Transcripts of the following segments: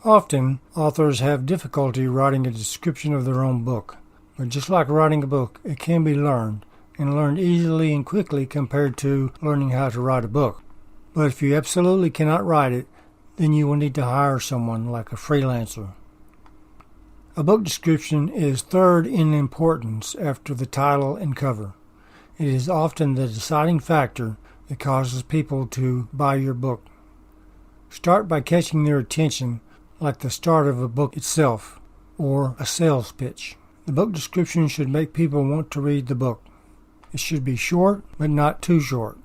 Often, authors have difficulty writing a description of their own book. But just like writing a book, it can be learned, and learned easily and quickly compared to learning how to write a book. But if you absolutely cannot write it, then you will need to hire someone like a freelancer. A book description is third in importance after the title and cover. It is often the deciding factor that causes people to buy your book. Start by catching their attention like the start of a book itself, or a sales pitch. The book description should make people want to read the book. It should be short, but not too short.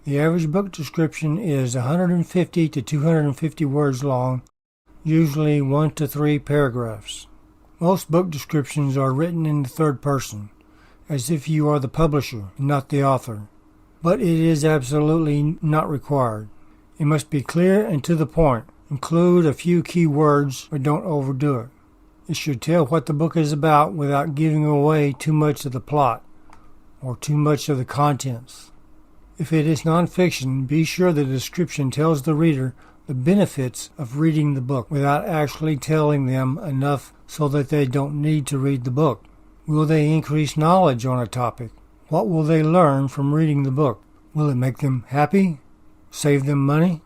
The average book description is 150 to 250 words long, usually 1 to 3 paragraphs. Most book descriptions are written in the third person, as if you are the publisher, not the author. But it is absolutely not required. It must be clear and to the point. Include a few key words, but don't overdo it. It should tell what the book is about without giving away too much of the plot or too much of the contents. If it is nonfiction, be sure the description tells the reader the benefits of reading the book without actually telling them enough so that they don't need to read the book. Will they increase knowledge on a topic? What will they learn from reading the book? Will it make them happy? Save them money?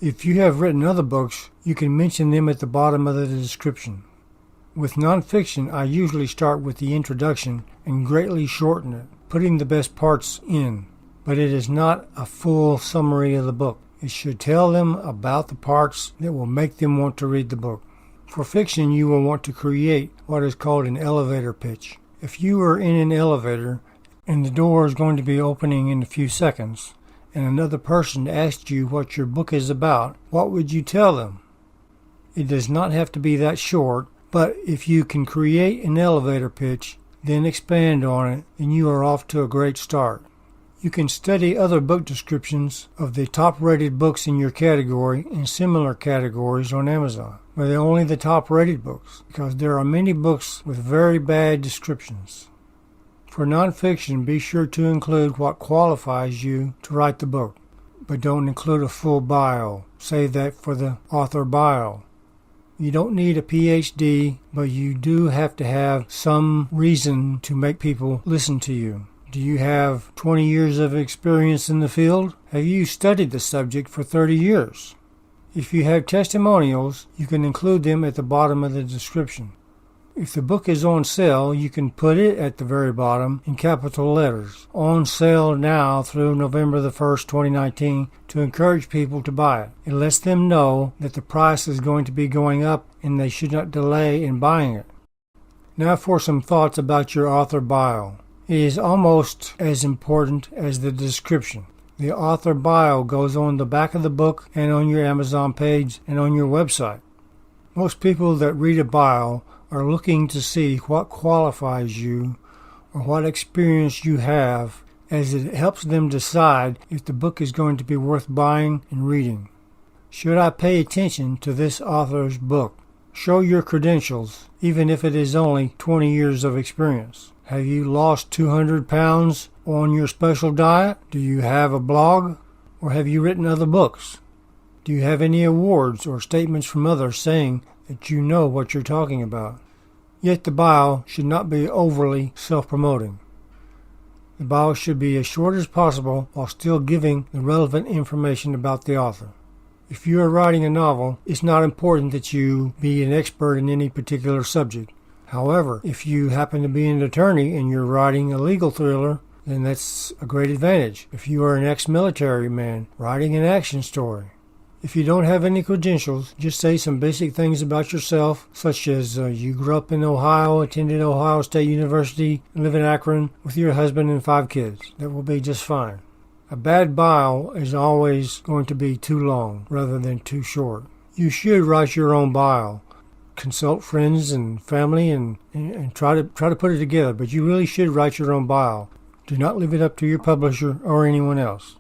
If you have written other books, you can mention them at the bottom of the description. With nonfiction, I usually start with the introduction and greatly shorten it, putting the best parts in. But it is not a full summary of the book. It should tell them about the parts that will make them want to read the book. For fiction, you will want to create what is called an elevator pitch. If you are in an elevator and the door is going to be opening in a few seconds, and another person asks you what your book is about, what would you tell them? It does not have to be that short, but if you can create an elevator pitch, then expand on it, then you are off to a great start. You can study other book descriptions of the top-rated books in your category and similar categories on Amazon, but they're only the top-rated books, because there are many books with very bad descriptions. For nonfiction, be sure to include what qualifies you to write the book, but don't include a full bio. Save that for the author bio. You don't need a PhD, but you do have to have some reason to make people listen to you. Do you have 20 years of experience in the field? Have you studied the subject for 30 years? If you have testimonials, you can include them at the bottom of the description. If the book is on sale, you can put it at the very bottom in capital letters. On sale now through November the 1st, 2019, to encourage people to buy it. It lets them know that the price is going to be going up and they should not delay in buying it. Now for some thoughts about your author bio. It is almost as important as the description. The author bio goes on the back of the book and on your Amazon page and on your website. Most people that read a bio are looking to see what qualifies you or what experience you have, as it helps them decide if the book is going to be worth buying and reading. Should I pay attention to this author's book? Show your credentials, even if it is only 20 years of experience. Have you lost 200 pounds on your special diet? Do you have a blog? Or have you written other books? Do you have any awards or statements from others saying that you know what you're talking about? Yet the bio should not be overly self-promoting. The bio should be as short as possible while still giving the relevant information about the author. If you are writing a novel, it's not important that you be an expert in any particular subject. However, if you happen to be an attorney and you're writing a legal thriller, then that's a great advantage. If you are an ex-military man writing an action story. If you don't have any credentials, just say some basic things about yourself, such as you grew up in Ohio, attended Ohio State University, and live in Akron with your husband and 5 kids. That will be just fine. A bad bio is always going to be too long rather than too short. You should write your own bio. Consult friends and family and try to put it together, but you really should write your own bio. Do not leave it up to your publisher or anyone else.